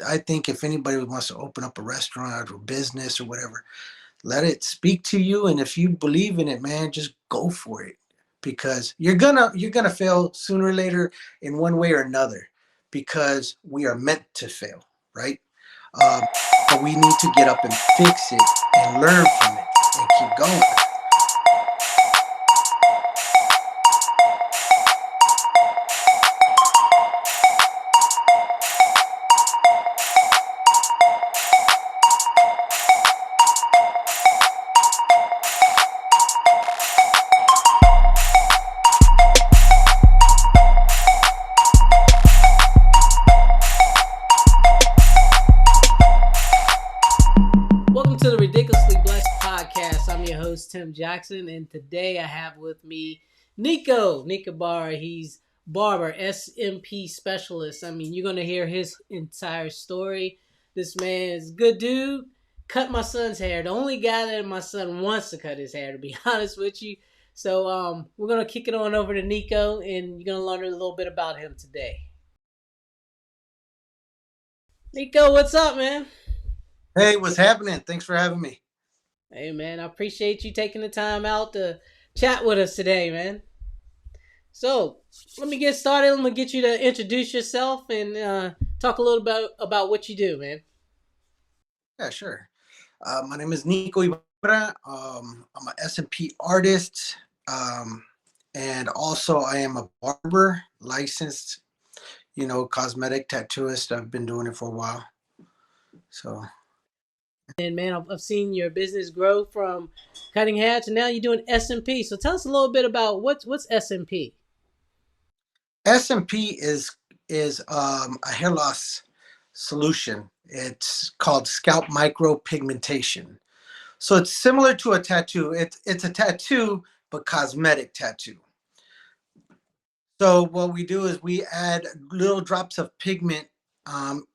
I think if anybody wants to open up a restaurant or business or whatever, let it speak to you, and if you believe in it, man, just go for it, because you're gonna fail sooner or later in one way or another, because we are meant to fail, right? um, but we need to get up and fix it and learn from it and keep going. Welcome to the Ridiculously Blessed podcast. I'm your host, Tim Jackson, and today I have with me Nico Ibarra. He's barber, SMP specialist. I mean, you're going to hear his entire story. This man is a good dude. Cut my son's hair. The only guy that my son wants to cut his hair, to be honest with you. So we're going to kick it on over to Nico, and you're going to learn a little bit about him today. Nico, what's up, man? Hey, what's happening? Thanks for having me. Hey, man, I appreciate you taking the time out to chat with us today, man. So, let me get started. I'm going to get you to introduce yourself and talk a little bit about what you do, man. Yeah, sure. My name is Nico Ibarra. I'm an SMP artist, and also I am a barber, licensed, cosmetic tattooist. I've been doing it for a while. So And, man, I've seen your business grow from cutting hair to now you're doing SMP. So, tell us a little bit about what's SMP. SMP is a hair loss solution. It's called scalp micropigmentation. So it's similar to a tattoo. It's a tattoo, but cosmetic tattoo. So what we do is we add little drops of pigment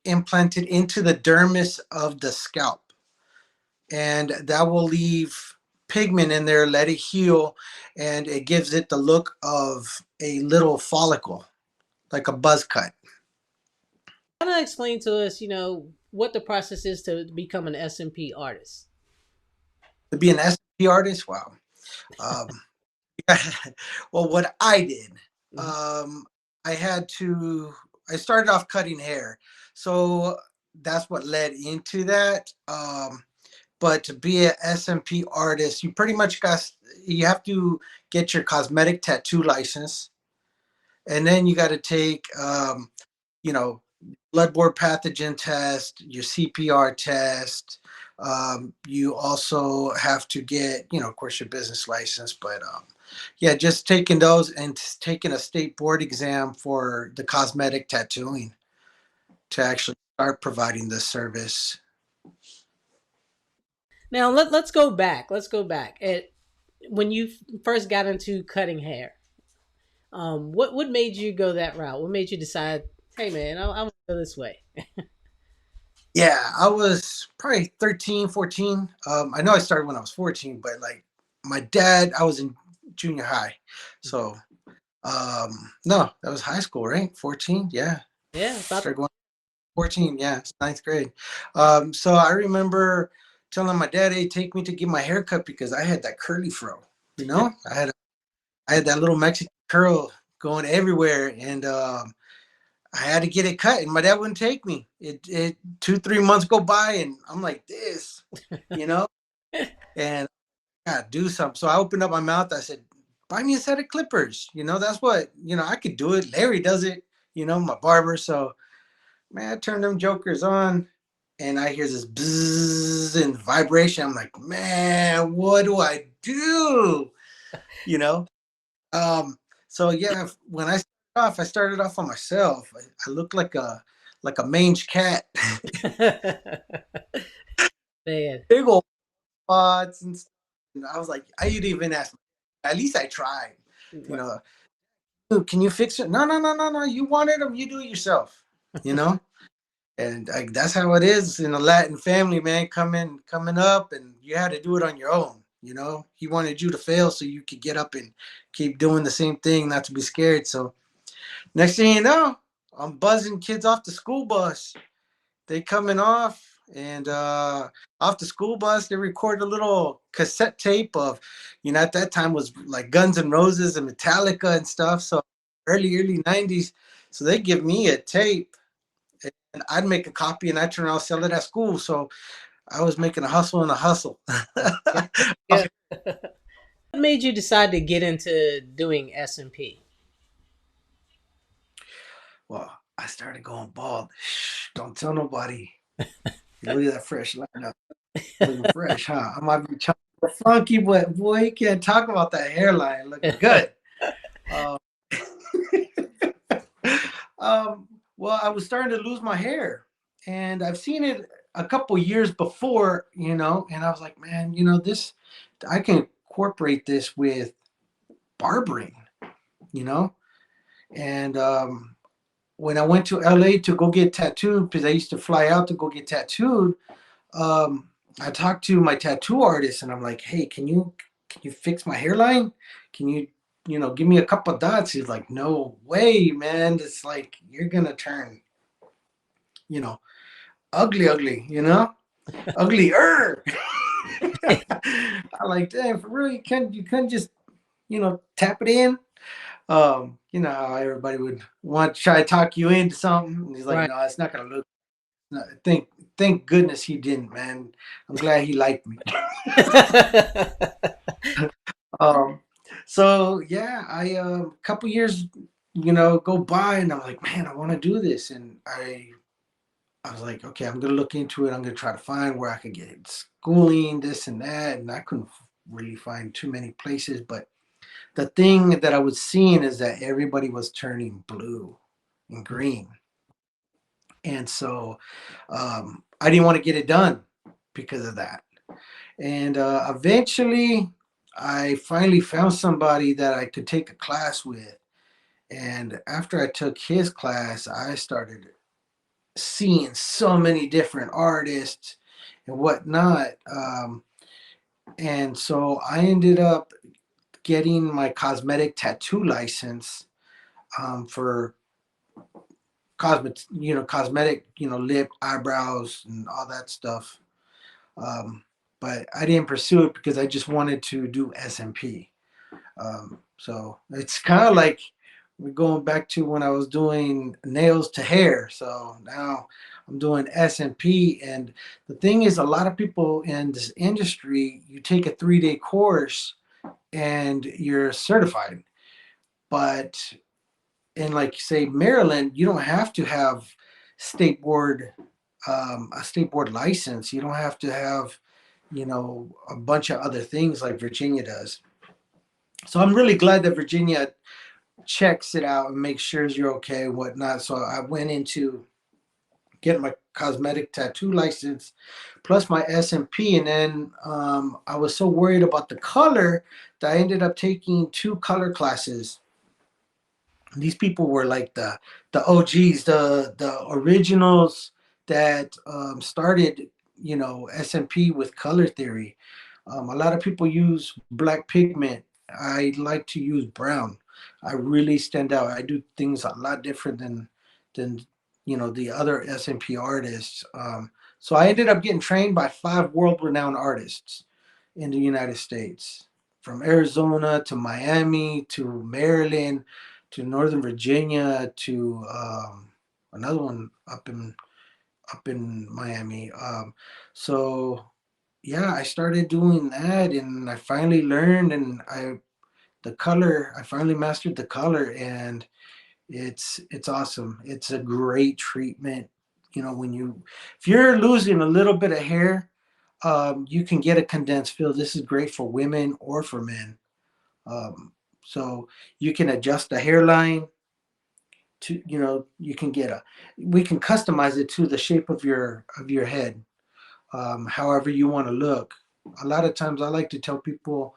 implanted into the dermis of the scalp, and that will leave pigment in there, let it heal, and it gives it the look of a little follicle, like a buzz cut. Kind of explain to us, what the process is to become an SMP artist. To be an SMP artist, wow. Um, well, what I did, um, I had to. I started off cutting hair, so that's what led into that. But to be an SMP artist, you have to get your cosmetic tattoo license, and then you got to take you know bloodborne pathogen test, your CPR test. You also have to get, of course, your business license, but yeah, just taking those and taking a state board exam for the cosmetic tattooing to actually start providing this service. Now, let's go back. Let's go back. When you first got into cutting hair, what made you go that route? What made you decide, hey, man, I want to go this way? Yeah, I was probably 13, 14. I know I started when I was 14, but like my dad, I was in junior high. So, no, that was high school, right? 14. Yeah. Yeah, Started going 14. Yeah. It's ninth grade. So I remember telling my dad, hey, take me to get my hair cut because I had that curly fro, I had that little Mexican curl going everywhere. And, I had to get it cut, and my dad wouldn't take me. It 2, 3 months go by, and I'm like this, you know, and I gotta do something. So I opened up my mouth. I said, "Buy me a set of clippers." That's what I could do it. Larry does it. My barber. So man, I turned them jokers on, and I hear this bzzz and vibration. I'm like, man, what do I do? You know. So yeah, when I started off on myself. I looked like a mange cat, man. big old spots and stuff. And I was like, I didn't even ask. At least I tried. You know, "Dude, can you fix it? No, no, no, no, no. You wanted them, you do it yourself. You know, and that's how it is in a Latin family, man. Coming up, and you had to do it on your own. He wanted you to fail so you could get up and keep doing the same thing, not to be scared. So next thing you know, I'm buzzing kids off the school bus, they coming off, and off the school bus they record a little cassette tape of, at that time was like Guns N' Roses and Metallica and stuff. So early 90s. So they give me a tape, and I'd make a copy and I'd turn around and sell it at school. So I was making a hustle and a hustle. Yeah. Yeah. What made you decide to get into doing SMP? Well, I started going bald. Shh, don't tell nobody. Look at that fresh lineup. Looking fresh, huh? I might be funky, but boy, you can't talk about that hairline looking good. Um, well, I was starting to lose my hair, and I've seen it a couple years before, and I was like, man, this, I can incorporate this with barbering, you know, and when I went to LA to go get tattooed, because I used to fly out to go get tattooed, um, I talked to my tattoo artist, and I'm like, hey, can you fix my hairline? Can you, give me a couple dots? He's like, no way, man. It's like you're gonna turn, you know, ugly, uglier. I like, damn, for real, you can't just, tap it in. How everybody would want to try to talk you into something. And he's like, Right. no, it's not gonna look. No, thank goodness he didn't, man. I'm glad he liked me. Um, so yeah, I a couple years, go by, and I'm like, man, I want to do this, and I was like, okay, I'm gonna look into it. I'm gonna try to find where I could get schooling, this and that, and I couldn't really find too many places. But the thing that I was seeing is that everybody was turning blue and green, and so I didn't want to get it done because of that. And eventually, I finally found somebody that I could take a class with. And after I took his class, I started seeing so many different artists and whatnot. And so I ended up getting my cosmetic tattoo license for cosmetic, lip, eyebrows, and all that stuff. But I didn't pursue it because I just wanted to do SMP. So it's kind of like we're going back to when I was doing nails to hair. So now I'm doing SMP. And the thing is, a lot of people in this industry, you take a 3-day course and you're certified. But in, like, say, Maryland, you don't have to have state board a state board license. You don't have to have, a bunch of other things like Virginia does. So I'm really glad that Virginia checks it out and makes sure you're okay and whatnot. So I went into getting my cosmetic tattoo license plus my SMP, and then I was so worried about the color that I ended up taking 2 color classes. These people were like the OGs, the originals that started, SMP with color theory. A lot of people use black pigment. I like to use brown. I really stand out. I do things a lot different than the other SMP artists. So I ended up getting trained by 5 world-renowned artists in the United States, from Arizona to Miami to Maryland to Northern Virginia to another one up in Miami. So yeah, I started doing that, and I finally learned, and I finally mastered the color, and it's awesome. It's a great treatment. If you're losing a little bit of hair, you can get a condensed fill. This is great for women or for men. Um, so you can adjust the hairline to, you can we can customize it to the shape of your head, however you want to look. A lot of times I like to tell people,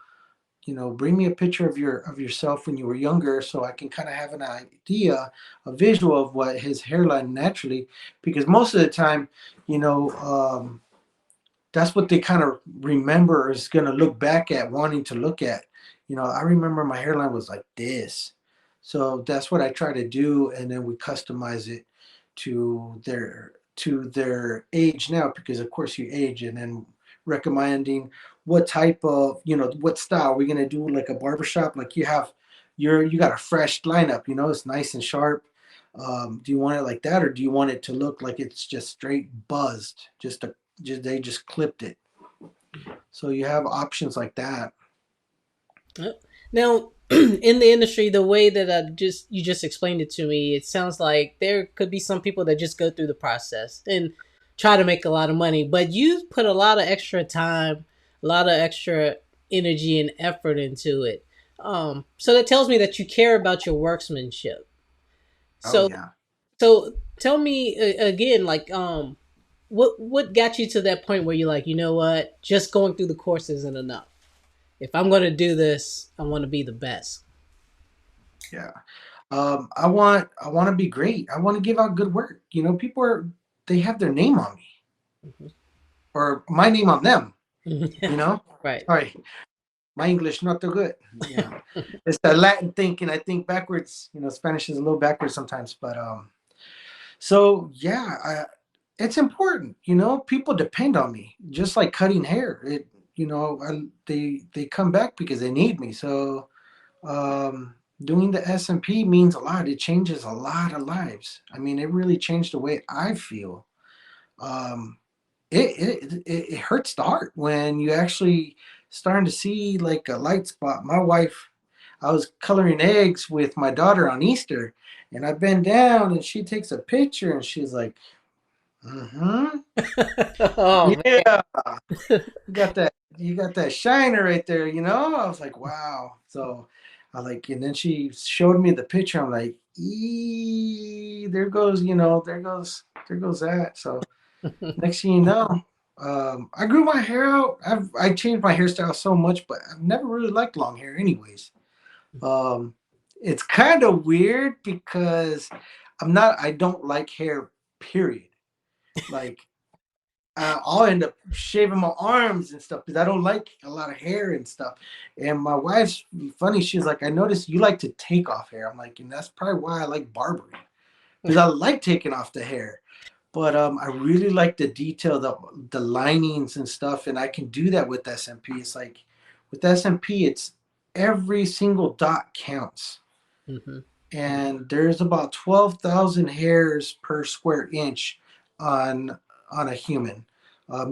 bring me a picture of yourself when you were younger, so I can kind of have an idea, a visual of what his hairline naturally, because most of the time, that's what they kind of remember, is going to look back at, wanting to look at. I remember my hairline was like this. So that's what I try to do. And then we customize it to to their age now, because of course you age, and then recommending what type of, what style we're gonna do, like a barbershop. Like you got a fresh lineup, it's nice and sharp. Do you want it like that, or do you want it to look like it's just straight buzzed, they just clipped it? So you have options like that. Yep. Now, in the industry, the way that you just explained it to me, it sounds like there could be some people that just go through the process and try to make a lot of money, but you put a lot of extra time, a lot of extra energy and effort into it. So that tells me that you care about your workmanship. Oh So, yeah. so tell me again, like, what got you to that point where you're like, you know what, just going through the course isn't enough. If I'm going to do this, I want to be the best. Yeah. I want to be great. I want to give out good work. People they have their name on me, or my name on them. You know. Right. Sorry, my English not too good. It's the Latin thinking. I think backwards. Spanish is a little backwards sometimes, but so yeah, it's important. People depend on me, just like cutting hair. They come back because they need me. So doing the SMP means a lot. It changes a lot of lives. I mean, it really changed the way I feel. Um, it hurts the heart when you actually starting to see like a light spot. My wife, I was coloring eggs with my daughter on Easter, and I bend down and she takes a picture and she's like, "Mm-hmm, Oh yeah, you got that shiner right there." I was like, "Wow." So I like, and then she showed me the picture. I'm like, there goes, there goes that. So man. next thing you know, I grew my hair out. I changed my hairstyle so much, but I've never really liked long hair, anyways. Um, it's kind of weird because I don't like hair, period. Like, I'll end up shaving my arms and stuff because I don't like a lot of hair and stuff. And my wife's funny. She's like, I noticed you like to take off hair. I'm like, and that's probably why I like barbering, because I like taking off the hair. But I really like the detail, the linings and stuff, and I can do that with SMP. It's like with SMP, it's every single dot counts, Hmm. and there's about 12,000 hairs per square inch on a human,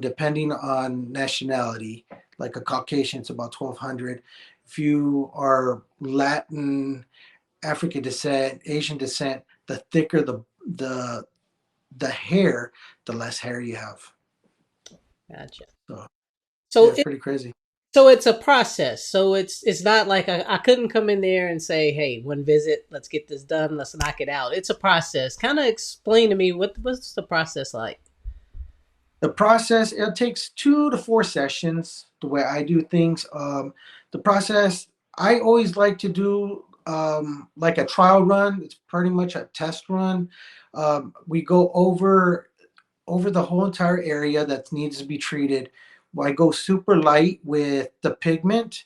depending on nationality. Like a Caucasian, it's about 1,200. If you are Latin, African descent, Asian descent, the thicker the hair, the less hair you have. Gotcha. So yeah, So it's pretty crazy. so it's a process. So it's not like I couldn't come in there and say, hey, one visit, let's get this done, let's knock it out. It's a process. Kind of explain to me what's the process like. The process, it takes 2 to 4 sessions. The way I do things, the process, I always like to do like a trial run. It's pretty much a test run. We go over the whole entire area that needs to be treated. I go super light with the pigment.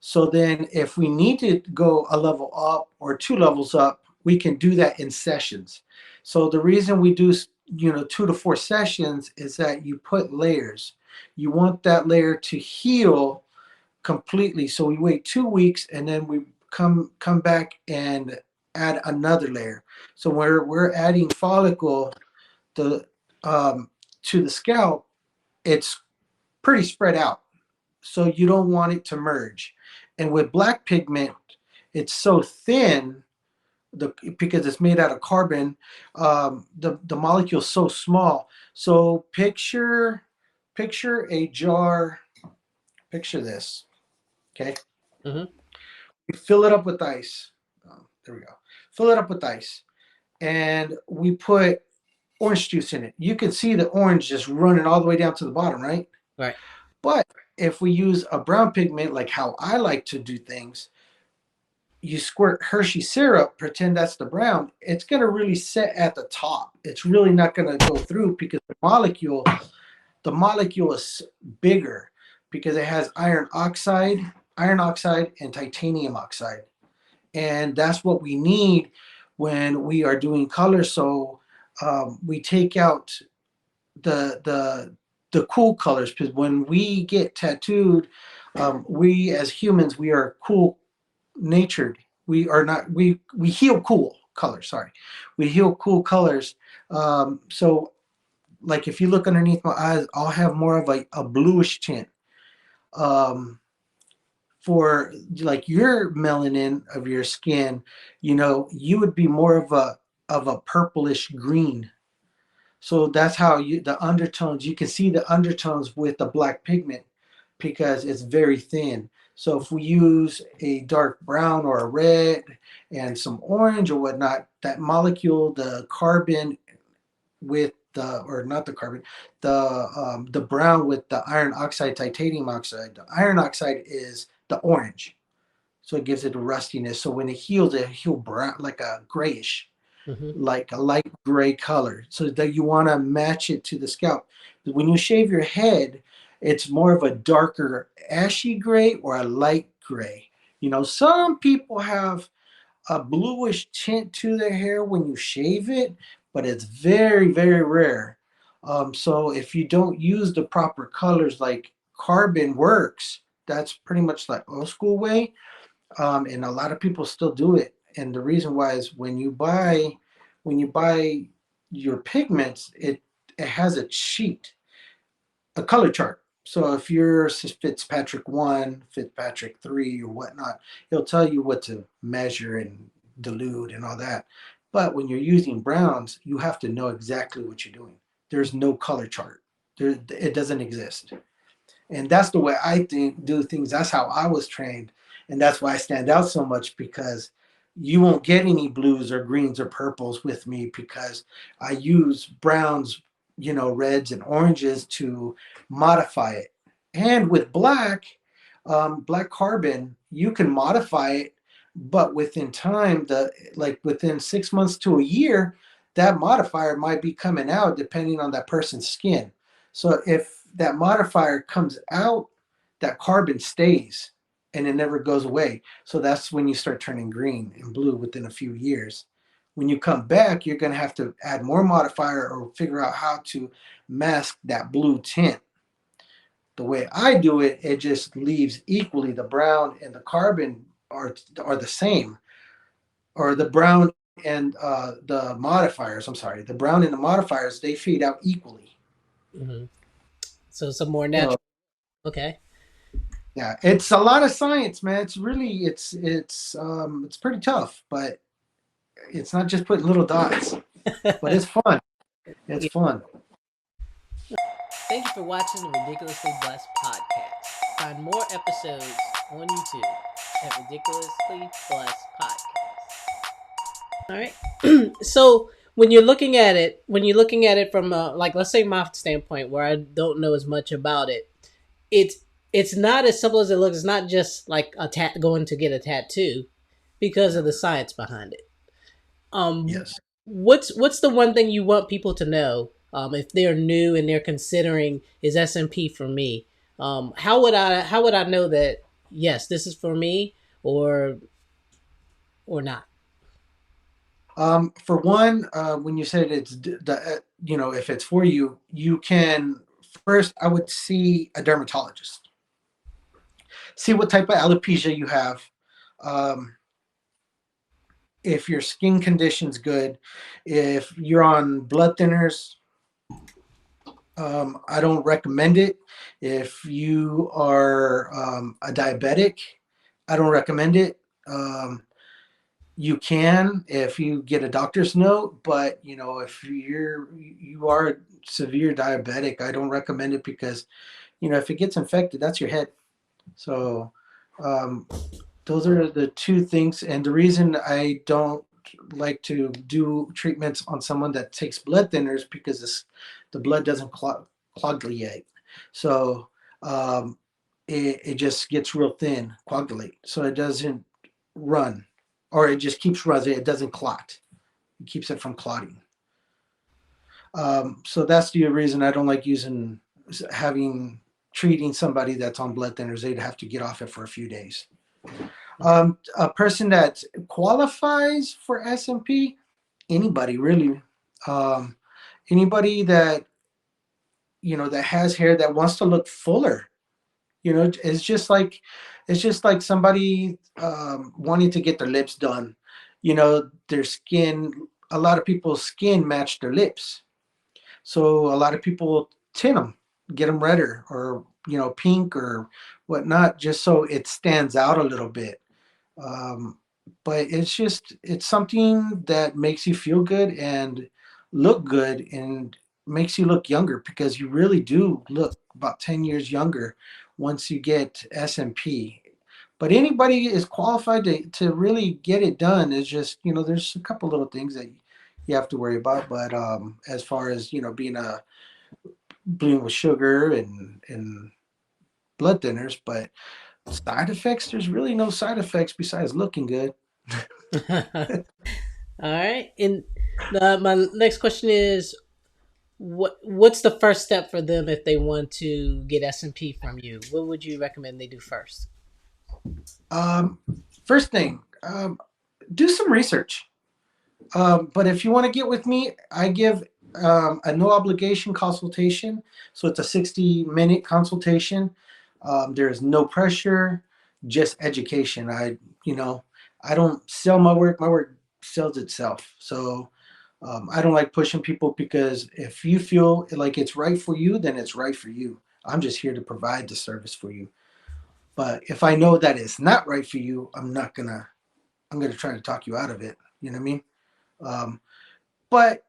So then if we need to go a level up or 2 levels up, we can do that in sessions. So the reason we do, 2 to 4 sessions is that you put layers. You want that layer to heal completely. So we wait 2 weeks and then we come back and add another layer. So we're adding follicle the to the scalp, it's pretty spread out, so you don't want it to merge. And with black pigment, it's so thin, because it's made out of carbon. The molecule is so small. So picture a jar. Picture this. Okay, Hmm. we fill it up with ice. There we go. Fill it up with ice, and we put orange juice in it. You can see the orange just running all the way down to the bottom, right? Right. But if we use a brown pigment, like how I like to do things, you squirt Hershey syrup, pretend that's the brown, it's going to really set at the top. It's really not going to go through because the molecule is bigger because it has iron oxide and titanium oxide. And that's what we need when we are doing color. So we take out the the cool colors, because when we get tattooed, we as humans, we are cool natured. We are not, we heal cool colors, sorry, we heal cool colors. So like if you look underneath my eyes, I'll have more of a bluish tint. um for like your melanin of your skin, you would be more of a purplish green. So that's how the undertones, you can see the undertones with the black pigment because it's very thin. So if we use a dark brown or a red and some orange or whatnot, that molecule, the carbon with the, or not the carbon, the brown with the iron oxide, titanium oxide. The iron oxide is the orange, so it gives it a rustiness. So when it heal brown, like a grayish, Hmm. like a light gray color, so that you want to match it to the scalp. When you shave your head, it's more of a darker ashy gray or a light gray. Some people have a bluish tint to their hair when you shave it, but it's very, very rare. So if you don't use the proper colors like carbon works, that's pretty much like old school way. And a lot of people still do it. And the reason why is when you buy your pigments, it has a sheet, a color chart. So if you're Fitzpatrick 1, Fitzpatrick 3, or whatnot, it'll tell you what to measure and dilute and all that. But when you're using browns, you have to know exactly what you're doing. There's no color chart. It doesn't exist. And that's the way I think do things. That's how I was trained, and that's why I stand out so much, because you won't get any blues or greens or purples with me, because I use browns, reds and oranges to modify it. And with black carbon, you can modify it, but within time, within 6 months to a year, that modifier might be coming out depending on that person's skin. So if that modifier comes out, that carbon stays and it never goes away. So that's when you start turning green and blue within a few years. When you come back, you're going to have to add more modifier or figure out how to mask that blue tint. The way I do it, it just leaves equally. The brown and the carbon are the same, or the brown and the modifiers. I'm sorry, the brown and the modifiers, they fade out equally. Hmm. So it's a more So natural. Okay. yeah, it's a lot of science, man. It's pretty tough, but it's not just putting little dots. But it's fun. It's Yeah. fun. Thank you for watching the Ridiculously Blessed podcast. Find more episodes on YouTube at Ridiculously Blessed Podcast. All right. So when you're looking at it from like, let's say my standpoint, where I don't know as much about it, it's it's not as simple as it looks. It's not just like going to get a tattoo because of the science behind it. Um, Yes. what's the one thing you want people to know if they're new and they're considering, is SMP for me? How would I know that yes, this is for me, or not? For one, when you said if it's for you, you can first. I would see a dermatologist. See what type of alopecia you have. Um, if your skin condition's good, if you're on blood thinners, I don't recommend it. If you are a diabetic, I don't recommend it. You can if you get a doctor's note, but if you are a severe diabetic, I don't recommend it, because if it gets infected, that's your head. So um, those are the two things. And the reason I don't like to do treatments on someone that takes blood thinners, because the blood doesn't coagulate. So um, it just gets real thin, coagulate. So it doesn't run, or it just keeps running. It doesn't clot. It keeps it from clotting. So that's the reason I don't like having treating somebody that's on blood thinners. They'd have to get off it for a few days. A person that qualifies for SMP, anybody really. Um, Anybody that that has hair that wants to look fuller, it's just like somebody wanting to get their lips done. Their skin. A lot of people's skin match their lips, so a lot of people tint them, get them redder or pink or whatnot, just so it stands out a little bit. um, but it's something that makes you feel good and look good and makes you look younger, because you really do look about 10 years younger once you get SMP. But anybody is qualified to really get it done. Is just there's a couple little things that you have to worry about. But as far as being a bleeding with sugar and blood thinners, but side effects, there's really no side effects besides looking good. All right. And my next question is, what's the first step for them if they want to get S&P from you? What would you recommend they do first? Um, First thing, do some research. But if you want to get with me, I give a no obligation consultation. So it's a 60-minute consultation. There is no pressure, just education. I don't sell my work. My work sells itself. So I don't like pushing people, because if you feel like it's right for you, then it's right for you. I'm just here to provide the service for you. But if I know that it's not right for you, I'm gonna try to talk you out of it. You know what I mean? Um, but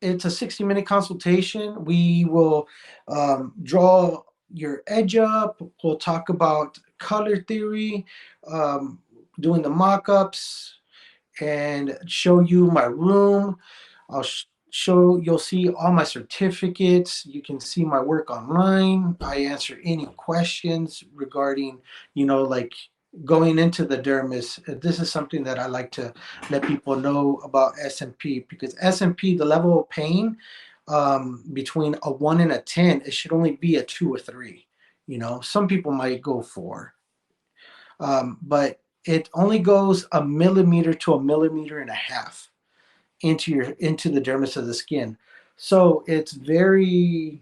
it's a 60-minute consultation. We will draw your edge up. We'll talk about color theory, um, doing the mock-ups, and show you my room. You'll see all my certificates. You can see my work online. I answer any questions regarding, like going into the dermis. This is something that I like to let people know about SMP, because SMP, the level of pain, between a 1 and a 10, it should only be a 2 or 3. Some people might go 4, but it only goes a millimeter to a millimeter and a half into the dermis of the skin. So it's very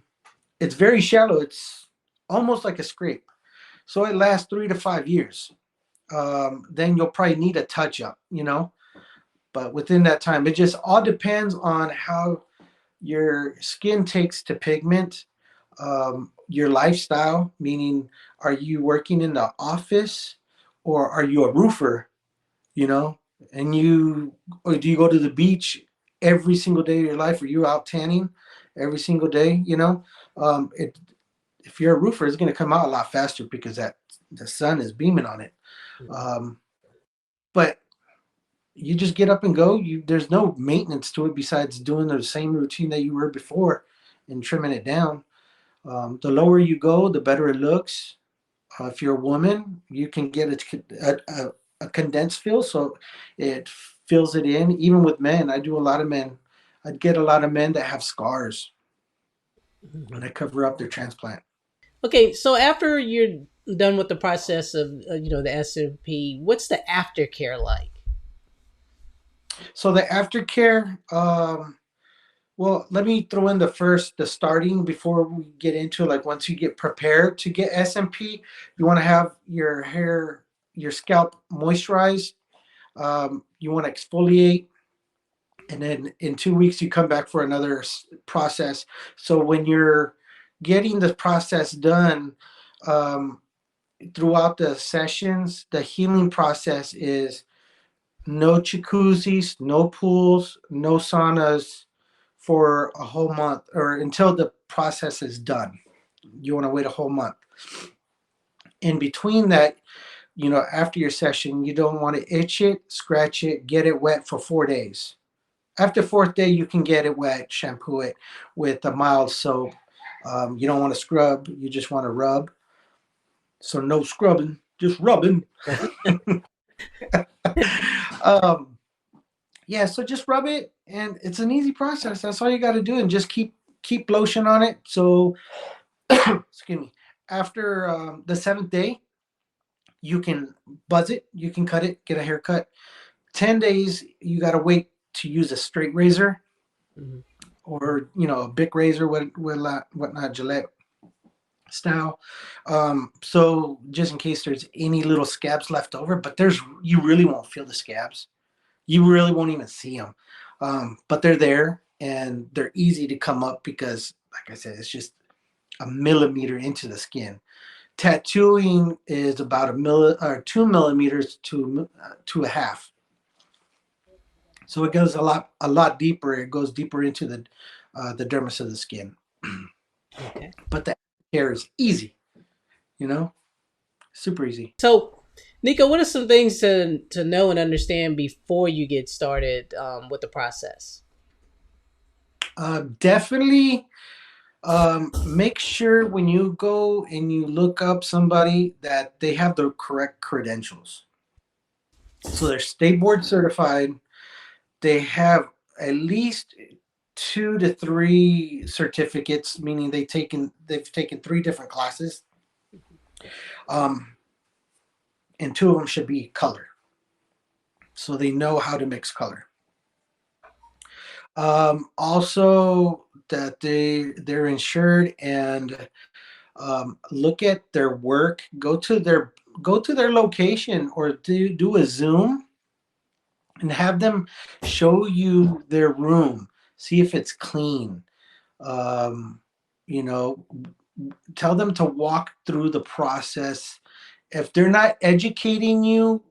shallow. It's almost like a scrape. So it lasts 3 to 5 years. Then you'll probably need a touch up, but within that time, it just all depends on how your skin takes to pigment, your lifestyle, meaning, are you working in the office or are you a roofer, you know, and or do you go to the beach every single day of your life? Are you out tanning every single day? If you're a roofer, it's going to come out a lot faster because the sun is beaming on it. Um, but you just get up and go. There's no maintenance to it besides doing the same routine that you were before and trimming it down. The lower you go, the better it looks. If you're a woman, you can get a condensed fill, so it fills it in. Even with men, I do a lot of men. I'd get a lot of men that have scars, and I cover up their transplant. Okay, so after you're done with the process of the SMP, what's the aftercare like? So the aftercare, well, let me throw in the starting before we get into, like, once you get prepared to get SMP, you want to have your hair, your scalp moisturized. You want to exfoliate, and then in 2 weeks you come back for another process. So when you're getting the process done, um, throughout the sessions, the healing process is no jacuzzis, no pools, no saunas for a whole month, or until the process is done. You want to wait a whole month. In between that, after your session, you don't want to itch it, scratch it, get it wet for 4 days. After fourth day, you can get it wet, shampoo it with a mild soap. You don't want to scrub, you just want to rub. So no scrubbing, just rubbing. um, yeah, so just rub it, and it's an easy process. That's all you got to do, and just keep lotion on it. So, excuse me. After the seventh day, you can buzz it, you can cut it, get a haircut. 10 days, you got to wait to use a straight razor. Mhm. or a Bic razor, whatnot, Gillette style. So just in case there's any little scabs left over, but you really won't feel the scabs. You really won't even see them. But they're there and they're easy to come up because, like I said, it's just a millimeter into the skin. Tattooing is about 2 millimeters to a half. So it goes a lot deeper. It goes deeper into the dermis of the skin. Okay. But the hair is easy, you know, super easy. So, Nico, what are some things to know and understand before you get started with the process? Definitely make sure when you go and you look up somebody that they have the correct credentials. So they're state board certified. They have at least 2 to 3 certificates, meaning they've taken 3 different classes, um, and 2 of them should be color, so they know how to mix color. Also, that they're insured, and look at their work. Go to their location, or do a Zoom and have them show you their room. See if it's clean. Um, you know, Tell them to walk through the process. If they're not educating you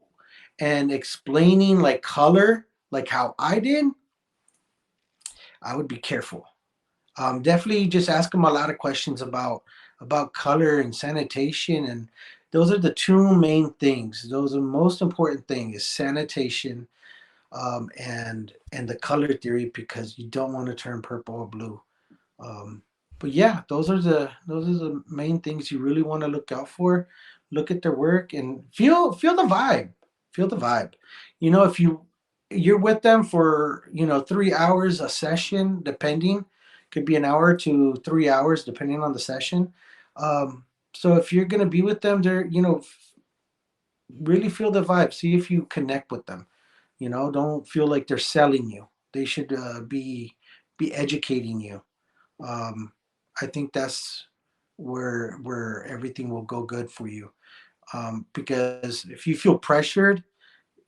and explaining like color, like how I did, I would be careful. Definitely just ask them a lot of questions about color and sanitation, and those are the 2 main things. Those are the most important thing is sanitation, and the color theory, because you don't want to turn purple or blue. Um, but yeah, those are the main things you really want to look out for. Look at their work and feel the vibe. Feel the vibe. If you're with them for 3 hours a session, depending, could be an hour to 3 hours depending on the session. So if you're gonna be with them, they're really feel the vibe. See if you connect with them. Don't feel like they're selling you. They should be educating you. um, I think that's where everything will go good for you. Because if you feel pressured,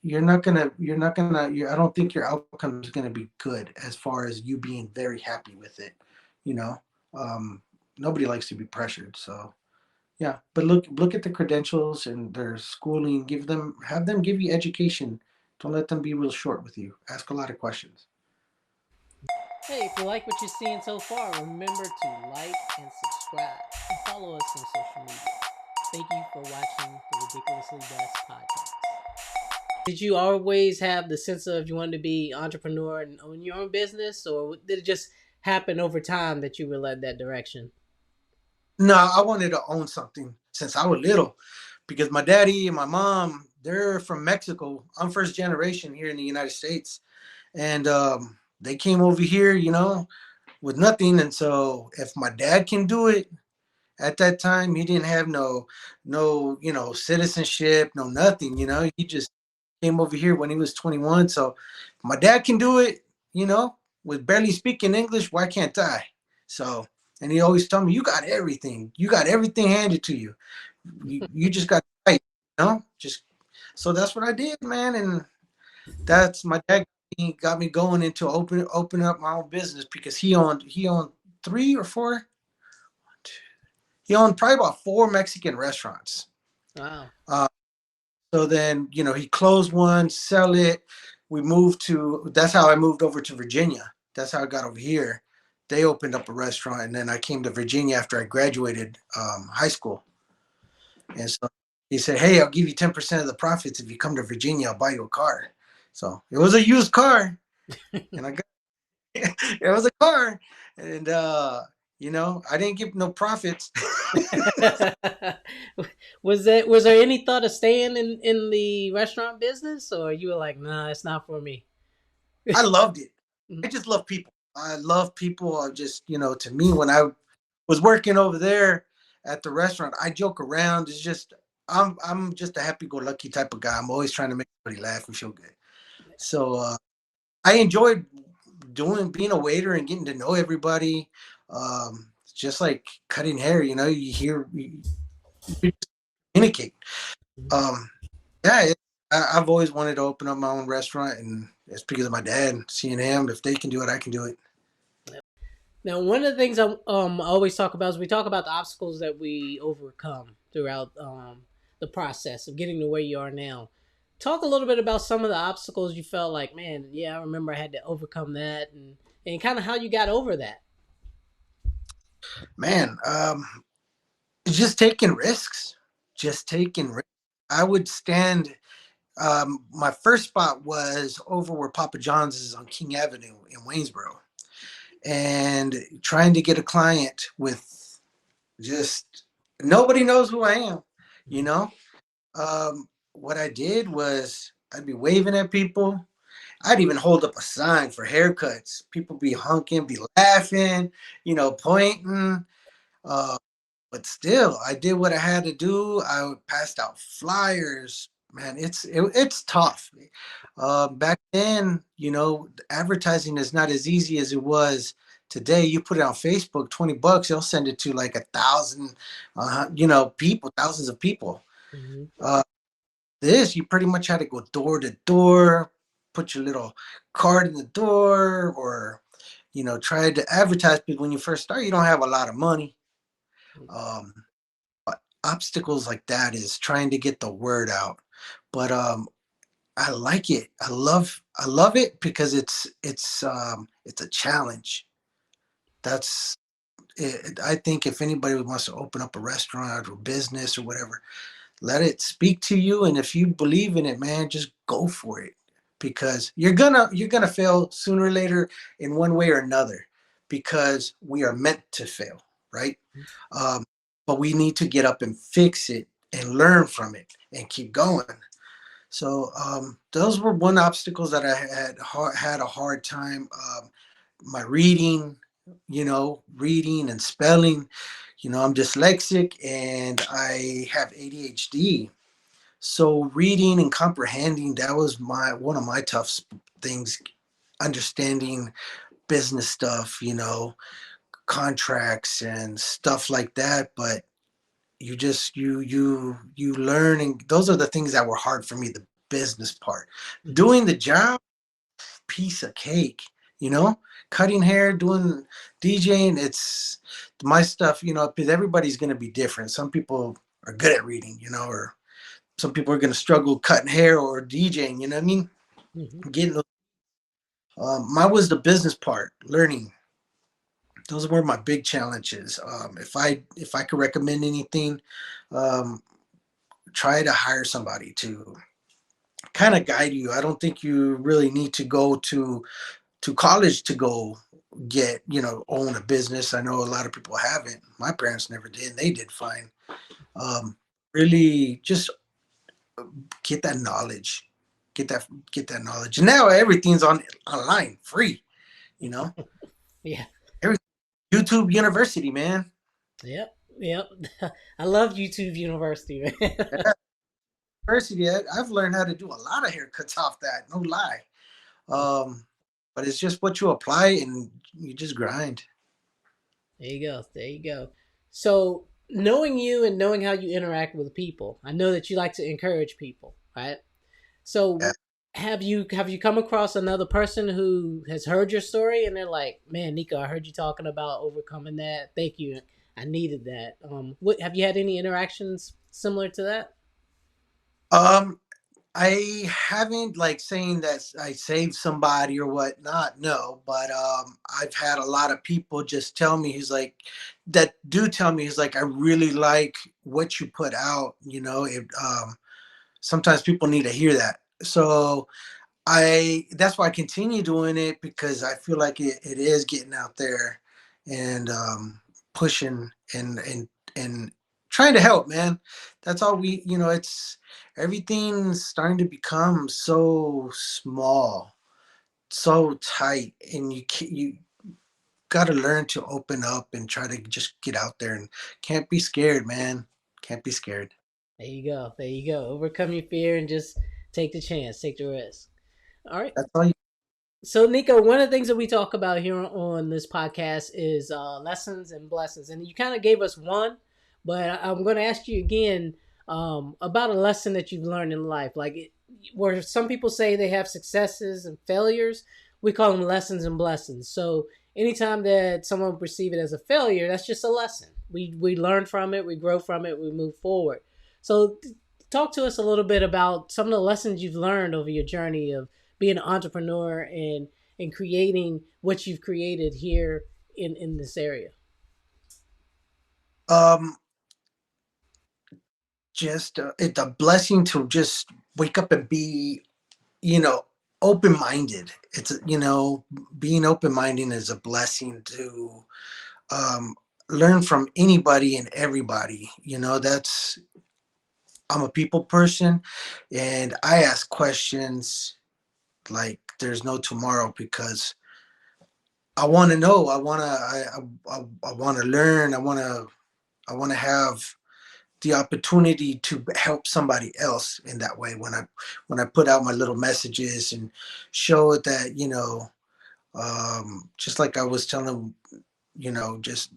I don't think your outcome is gonna be good as far as you being very happy with it. You know, um, Nobody likes to be pressured. So yeah, but look at the credentials and their schooling. Have them give you education. Don't let them be real short with you. Ask a lot of questions. Hey, if you like what you're seeing so far, remember to like and subscribe and follow us on social media. Thank you for watching the Ridiculously Best podcast. Did you always have the sense of you wanted to be entrepreneur and own your own business, or did it just happen over time that you were led that direction? No, I wanted to own something since I was little, because my daddy and my mom, they're from Mexico. I'm first generation here in the United States, and they came over here, with nothing. And so if my dad can do it, at that time he didn't have no citizenship, no nothing. He just came over here when he was 21. So if my dad can do it, you know, with barely speaking English, why can't I? So, and he always told me, you got everything. You got everything handed to you. You just got to fight, just so that's what I did, man. And that's my dad. He got me going into open up my own business, because he owned 3 or 4. He owned probably about 4 Mexican restaurants. Wow. Uh, so then, he closed one, sell it. That's how I moved over to Virginia. That's how I got over here. They opened up a restaurant, and then I came to Virginia after I graduated high school. And so he said, "Hey, I'll give you 10% of the profits if you come to Virginia. I'll buy you a car." So it was a used car, and I got it was a car, and I didn't get no profits. Was there any thought of staying in the restaurant business, or you were like, nah, it's not for me? I loved it. I Mhm. just love people. I love people. I just, to me, when I was working over there at the restaurant, I joke around. It's just, I'm just a happy-go-lucky type of guy. I'm always trying to make everybody laugh and feel good. So I enjoyed being a waiter and getting to know everybody, just like cutting hair, you communicate. Um, yeah, I've always wanted to open up my own restaurant, and it's because of my dad. Seeing him, if they can do it, I can do it. Now, one of the things I always talk about is we talk about the obstacles that we overcome throughout the process of getting to where you are now. Talk a little bit about some of the obstacles you felt like, man, yeah, I remember I had to overcome that, and kind of how you got over that. Man, just taking risks. Just taking risks. I would stand. My first spot was over where Papa John's is on King Avenue in Waynesboro, and trying to get a client with just nobody knows who I am. You know, what I did was I'd be waving at people. I'd even hold up a sign for haircuts. People be honking, be laughing, pointing. Uh, but still, I did what I had to do. I passed out flyers. Man, it's tough. Back then, advertising is not as easy as it was today. You put it on Facebook, $20, they'll send it to like 1,000, people, thousands of people. Mm-hmm. Uh, this, you pretty much had to go door to door, put your little card in the door, or try to advertise. Because when you first start, you don't have a lot of money. Um, Obstacles like that is trying to get the word out. But I like it. I love it because it's a challenge. That's it. I think if anybody wants to open up a restaurant or business or whatever, let it speak to you, and if you believe in it, man, just go for it, because you're gonna fail sooner or later in one way or another, because we are meant to fail, right? um, but we need to get up and fix it and learn from it and keep going. So those were one obstacles that I had a hard time. My reading, reading and spelling. I'm dyslexic and I have ADHD. So reading and comprehending, that was my one of my tough things. Understanding business stuff, contracts and stuff like that. But you just you learn, and those are the things that were hard for me. The business part, Mm-hmm. doing the job, piece of cake. You know, cutting hair, doing DJing. It's my stuff. Because everybody's going to be different. Some people are good at reading, or some people are going to struggle cutting hair or DJing. You know what I mean? Mm-hmm. Getting mine was the business part, learning. Those were my big challenges. If I could recommend anything, um, try to hire somebody to kind of guide you. I don't think you really need to go to college to go get own a business. I know a lot of people haven't. My parents never did. They did fine. Um, Really, just get that knowledge. Get that knowledge. And now everything's online, free. You know, Yeah. Every, YouTube University, man. Yep. Yep. I love YouTube University, man. University. I've learned how to do a lot of haircuts off that. No lie. Um, but it's just what you apply and you just grind. There you go. There you go. So, knowing you and knowing how you interact with people, I know that you like to encourage people, right? Yeah. So, have you come across another person who has heard your story and they're like, "Man, Nico, I heard you talking about overcoming that. Thank you. I needed that." What have you had any interactions similar to that? Um, I haven't like saying that I saved somebody or whatnot. No, but I've had a lot of people just tell me, he's like, I really like what you put out. Sometimes people need to hear that. So that's why I continue doing it, because I feel like it is getting out there, and pushing and trying to help, man. That's all it's everything's starting to become so small, so tight, and you got to learn to open up and try to just get out there, and can't be scared, man. Can't be scared. There you go. There you go. Overcome your fear and just take the chance, take the risk. All right. That's all. So, Nico, one of the things that we talk about here on this podcast is lessons and blessings. And you kind of gave us one, but I'm going to ask you again about a lesson that you've learned in life. Where some people say they have successes and failures, we call them lessons and blessings. So, anytime that someone perceive it as a failure, that's just a lesson. We learn from it, we grow from it, we move forward. So, talk to us a little bit about some of the lessons you've learned over your journey of being an entrepreneur and creating what you've created here in this area. Um, just it's a blessing to just wake up and be, you know, open minded. It's being open minded is a blessing to um, learn from anybody and everybody. That's I'm a people person, and I ask questions like there's no tomorrow because I want to know. I want to learn. I want to have the opportunity to help somebody else in that way when I put out my little messages and show it that just like I was telling them, just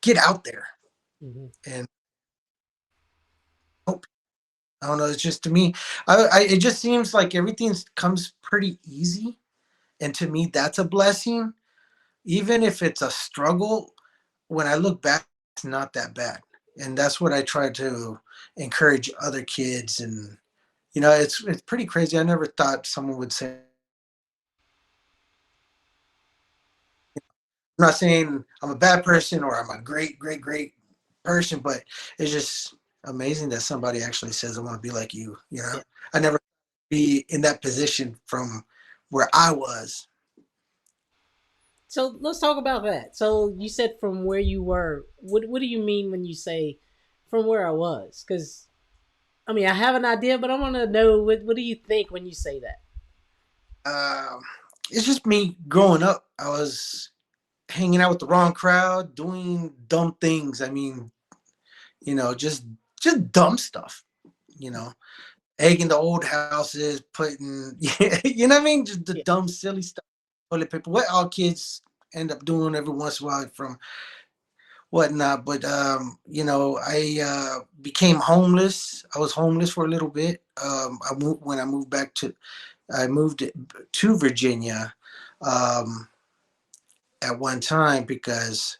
get out there Mm-hmm. and help. I don't know. It's just to me, it just seems like everything comes pretty easy, and to me, that's a blessing. Even if it's a struggle, when I look back, it's not that bad, and that's what I try to encourage other kids. And it's pretty crazy. I never thought someone would say. I'm not saying I'm a bad person or I'm a great, great, great person, but it's just amazing that somebody actually says I want to be like you. Yeah. I never be in that position from where I was. So let's talk about that. So you said from where you were. What do you mean when you say from where I was? Because I mean I have an idea, but I want to know what do you think when you say that? Um, it's just me growing up. I was hanging out with the wrong crowd, doing dumb things. I mean, just dumb stuff. You know, egging the old houses, putting, you know what I mean? Just the Yeah. dumb, silly stuff. Toilet paper. What all kids end up doing every once in a while from whatnot. But I became homeless. I was homeless for a little bit. I moved back to I moved to Virginia at one time because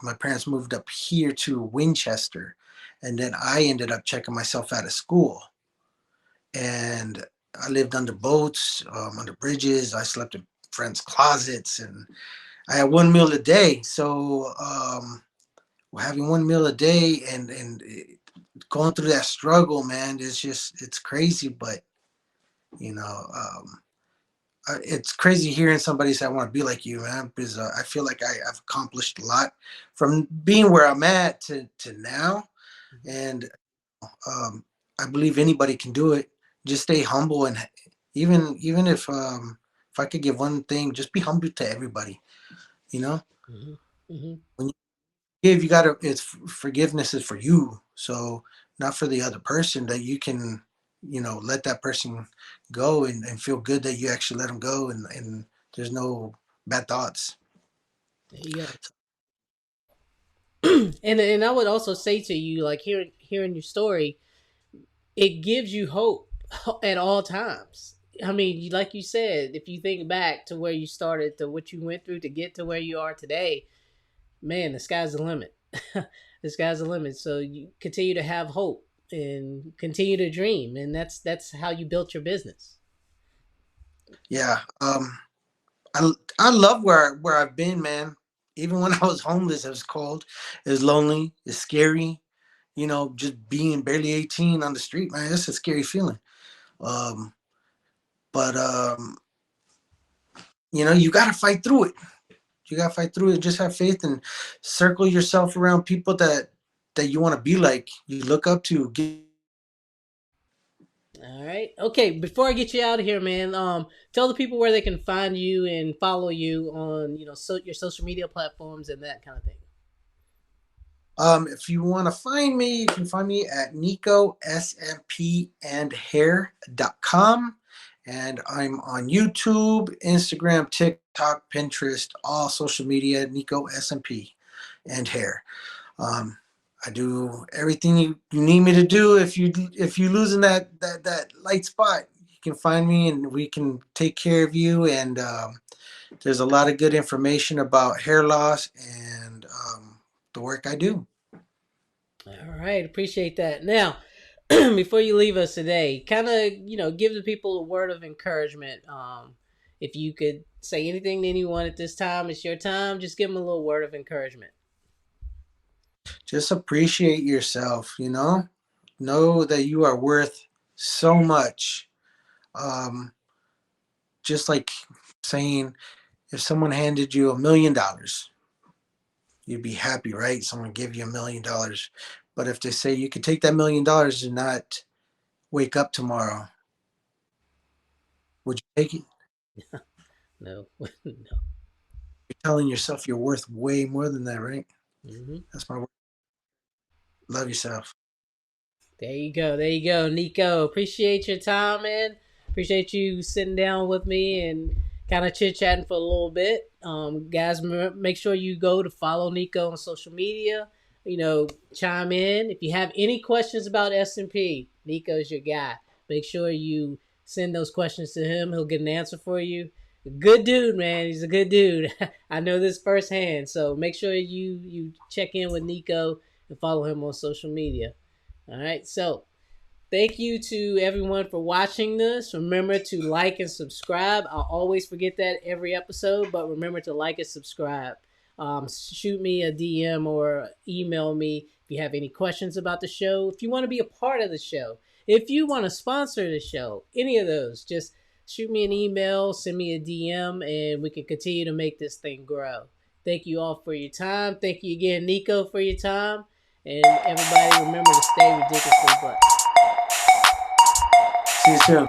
my parents moved up here to Winchester, and then I ended up checking myself out of school, and I lived under boats, under bridges. I slept in friends' closets, and I had one meal a day. So having one meal a day and going through that struggle, man, it's crazy. But you know, it's crazy hearing somebody say, "I want to be like you, man," because I feel like I've accomplished a lot from being where I'm at to now, and um, I believe anybody can do it. Just stay humble, and even if I could give one thing, just be humble to everybody. You know, Mm-hmm. Mm-hmm. when you give, you gotta. It's forgiveness is for you, so not for the other person. That you can, let that person go and feel good that you actually let them go, and there's no bad thoughts. There you go. And I would also say to you, like hearing your story, it gives you hope at all times. I mean, like you said, if you think back to where you started, to what you went through to get to where you are today, man, the sky's the limit. The sky's the limit. So you continue to have hope and continue to dream, and that's how you built your business. Yeah. I love where I've been, man. Even when I was homeless, it was cold, it was lonely, it's scary. Just being barely 18 on the street, man, that's a scary feeling. Um, but you got to fight through it. You got to fight through it. Just have faith and circle yourself around people that you want to be like, you look up to. All right. Okay. Before I get you out of here, man, tell the people where they can find you and follow you on, your social media platforms and that kind of thing. If you want to find me, you can find me at Nico SMP and hair.com. And I'm on YouTube, Instagram, TikTok, Pinterest, all social media, Nico SMP and hair. Um, I do everything you need me to do. If you losing that light spot, you can find me and we can take care of you. And there's a lot of good information about hair loss and the work I do. All right, appreciate that. Now, before you leave us today, kind of give the people a word of encouragement. If you could say anything to anyone at this time, it's your time. Just give them a little word of encouragement. Just appreciate yourself. Know that you are worth so much. Um, just like saying, if someone handed you $1 million, you'd be happy, right? Someone gave you $1 million. But if they say you could take that $1 million and not wake up tomorrow, would you take it? No, no. You're telling yourself you're worth way more than that, right? Hmm. That's my word. Love yourself. There you go. There you go, Nico. Appreciate your time, man. Appreciate you sitting down with me and kind of chit chatting for a little bit. Guys, make sure you go to follow Nico on social media. Chime in if you have any questions about SMP. Nico's your guy. Make sure you send those questions to him. He'll get an answer for you. Good dude, man. He's a good dude. I know this firsthand. So make sure you check in with Nico and follow him on social media. All right, so thank you to everyone for watching this. Remember to like and subscribe. I'll always forget that every episode, but remember to like and subscribe. Shoot me a DM or email me if you have any questions about the show. If you want to be a part of the show, if you want to sponsor the show, any of those, just shoot me an email, send me a DM, and we can continue to make this thing grow. Thank you all for your time. Thank you again, Nico, for your time. And everybody remember to stay ridiculously blessed. See you soon.